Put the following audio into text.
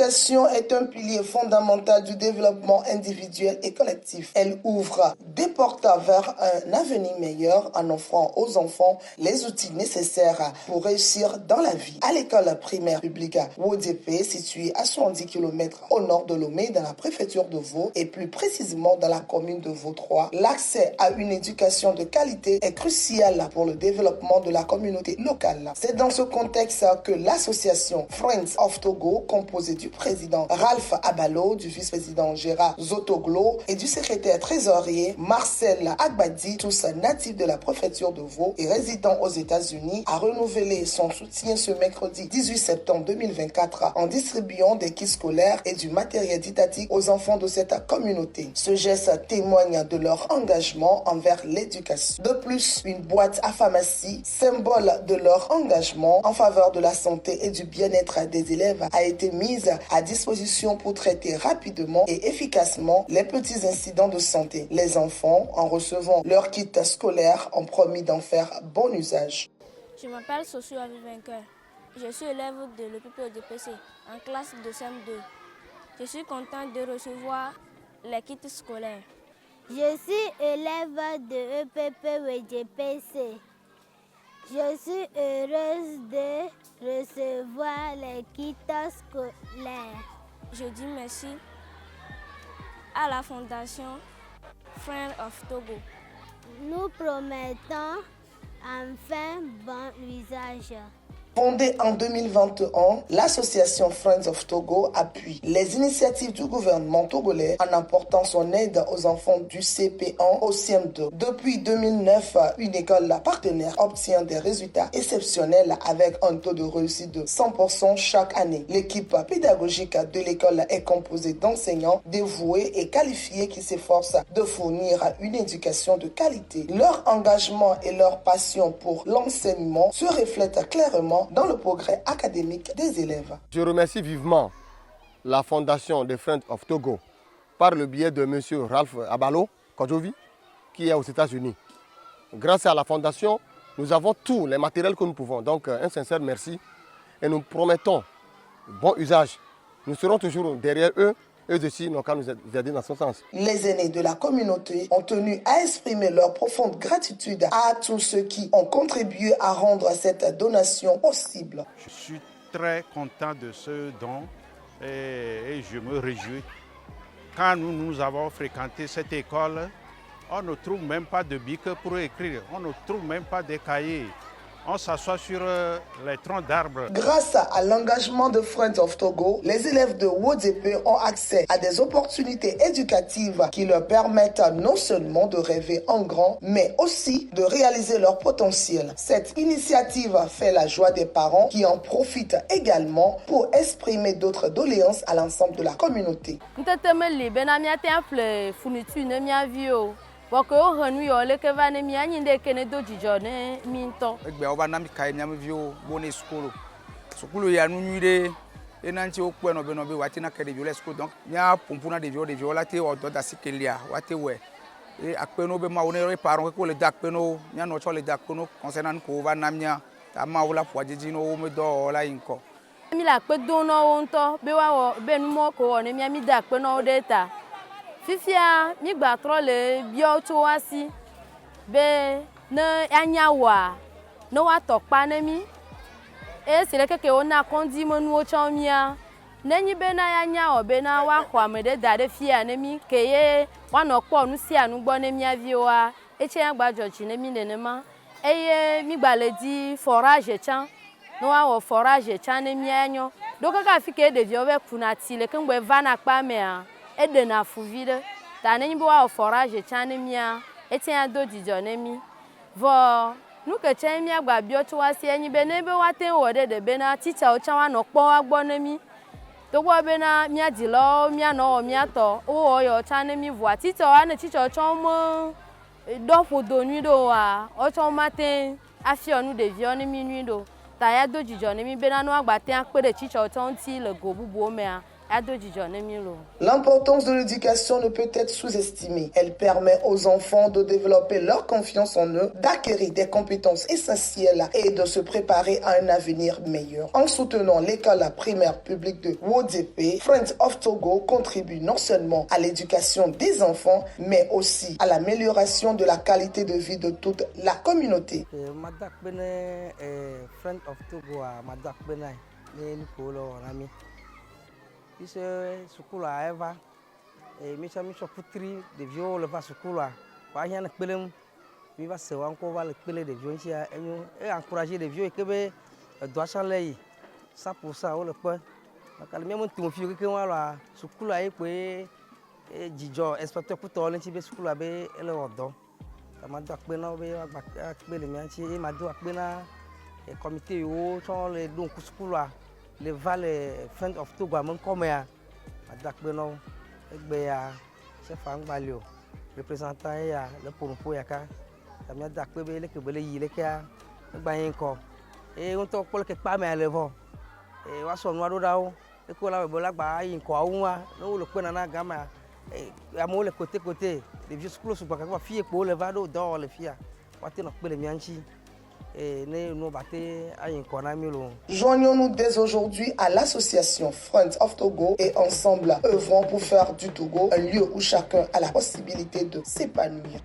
L'éducation est un pilier fondamental du développement individuel et collectif. Elle ouvre des portes vers un avenir meilleur en offrant aux enfants les outils nécessaires pour réussir dans la vie. À l'école primaire publique Wodépé, située à 70 km au nord de Lomé, dans la préfecture de Vaud, et plus précisément dans la commune de Vaud 3, l'accès à une éducation de qualité est crucial pour le développement de la communauté locale. C'est dans ce contexte que l'association Friends of Togo, composée du président Ralph Abalo, du vice-président Gérard Zotoglo et du secrétaire trésorier Marcel Agbadi, tous natifs de la préfecture de Vaud et résidant aux États-Unis, a renouvelé son soutien ce mercredi 18 septembre 2024 en distribuant des kits scolaires et du matériel didactique aux enfants de cette communauté. Ce geste témoigne de leur engagement envers l'éducation. De plus, une boîte à pharmacie, symbole de leur engagement en faveur de la santé et du bien-être des élèves, a été mise à disposition pour traiter rapidement et efficacement les petits incidents de santé. Les enfants, en recevant leur kit scolaire, ont promis d'en faire bon usage. Je m'appelle Sosu Avivainqueur. Je suis élève de l'EPP en classe de CM2. Je suis contente de recevoir les kits scolaires. Je suis élève de EPP. Je suis heureuse de recevoir les kits scolaires. Je dis merci à la fondation Friends of Togo. Nous promettons enfin bon usage. Fondée en 2021, l'association Friends of Togo appuie les initiatives du gouvernement togolais en apportant son aide aux enfants du CP1 au CM2. Depuis 2009, une école partenaire obtient des résultats exceptionnels avec un taux de réussite de 100% chaque année. L'équipe pédagogique de l'école est composée d'enseignants dévoués et qualifiés qui s'efforcent de fournir une éducation de qualité. Leur engagement et leur passion pour l'enseignement se reflètent clairement dans le progrès académique des élèves. Je remercie vivement la fondation des Friends of Togo par le biais de M. Ralph Abalo Kodjovi qui est aux États-Unis. Grâce à la fondation, nous avons tous les matériels que nous pouvons. Donc un sincère merci et nous promettons bon usage. Nous serons toujours derrière eux. Eux aussi n'ont qu'à nous aider dans ce sens. Les aînés de la communauté ont tenu à exprimer leur profonde gratitude à tous ceux qui ont contribué à rendre cette donation possible. Je suis très content de ce don et je me réjouis. Quand nous avons fréquenté cette école, on ne trouve même pas de bic pour écrire, on ne trouve même pas de cahiers. On s'assoit sur les troncs d'arbres. Grâce à l'engagement de Friends of Togo, les élèves de Wodépé ont accès à des opportunités éducatives qui leur permettent non seulement de rêver en grand, mais aussi de réaliser leur potentiel. Cette initiative fait la joie des parents qui en profitent également pour exprimer d'autres doléances à l'ensemble de la communauté. Parce que au renu ole que va ne mi anyi de kene do jijone mi nto egbe oba na mi kai mi amvio boni skolo skolo ya nu nyude enanti okwe no be wati na kede viole skolo donc nya pompuna de viole te o do da sikelia wati we e akpeno be ma one parents ko le dakpeno nya no cho le dakpeno concernant ko va na mia ta ma wala po ajiji no me do la inko mi la pe do no nto be wa be nu mo ko ne mi dakpeno data Fifia mi gba tro le bio to wa si be na anya wa no wa tokpa na mi e se le keke ona kondi monu o chamia na nyi be na anya o be na wa kwa me de dade fia na mi ke ye wa no po nu si anu gbo na mi avi wa e che agba jochi na mi ne ma e ye mi gba le di forage chan no wa wo forage chan na mi anyo do kaka fi ke de vi o be kuna ti le kan gbe va na pa me a ede na fuvide ta ne nyi wa forage chane mia etia do dijone mi vo nu ke chen mi agba bio to wa si enyi be ne be wa ten wo de be na teacher o chan wa no po agbo na mi to gbo be na mi adilo mi ano mi ato o yo chane mi vo teacher wa ne teacher o chan mo do fo do nu do wa o chan matin afi onu de vi oni mi nu do ta ya do dijone mi be na no agba ten apere teacher o chan ti le go bubu o me a L'importance de l'éducation ne peut être sous-estimée. Elle permet aux enfants de développer leur confiance en eux, d'acquérir des compétences essentielles et de se préparer à un avenir meilleur. En soutenant l'école primaire publique de Wodzepe, Friends of Togo contribue non seulement à l'éducation des enfants, mais aussi à l'amélioration de la qualité de vie de toute la communauté. Ise sukulu a eva mi sɔ putri ɖeviwo le va sukulu a wa hiã ne kpelem mi va se wa ŋkɔ va le kpele ɖeviwo ŋuti enyo encouragé ɖeviwo yi ke be edɔa tsã le yi saposa wo le kpe makale mi ŋutu fi keke wa la sukulu a ye kpe dzidzɔ inspecteur kutɔ le ŋuti be sukulu a be ele wɔ dɔ ma do akpe na wo be wa gba akpe le mia ŋuti ye ma do akpe na comité yiwo tsɔ le ɖo ŋku sukulu a le va le Friends of Togo ame ŋkɔmea adakpe na wo egbe ya chef angbalio représentant ya le ƒonuƒo ya ka tamia dakpe be leke be le yi lekea egba yin kɔ ŋutɔ kpɔ leke kpa mea le vɔ wa sɔ nua ɖo ɖa wo eko la be la gba yi kɔ awu ma ne wo le kpe nana gama amewo le kote kote ɖevi sukulu sugbɔ kakɔ fi kpo le va ɖo dɔ le fia wa te nɔ kpe le mia ŋuti. Joignons-nous dès aujourd'hui à l'association Friends of Togo et ensemble œuvrons pour faire du Togo un lieu où chacun a la possibilité de s'épanouir.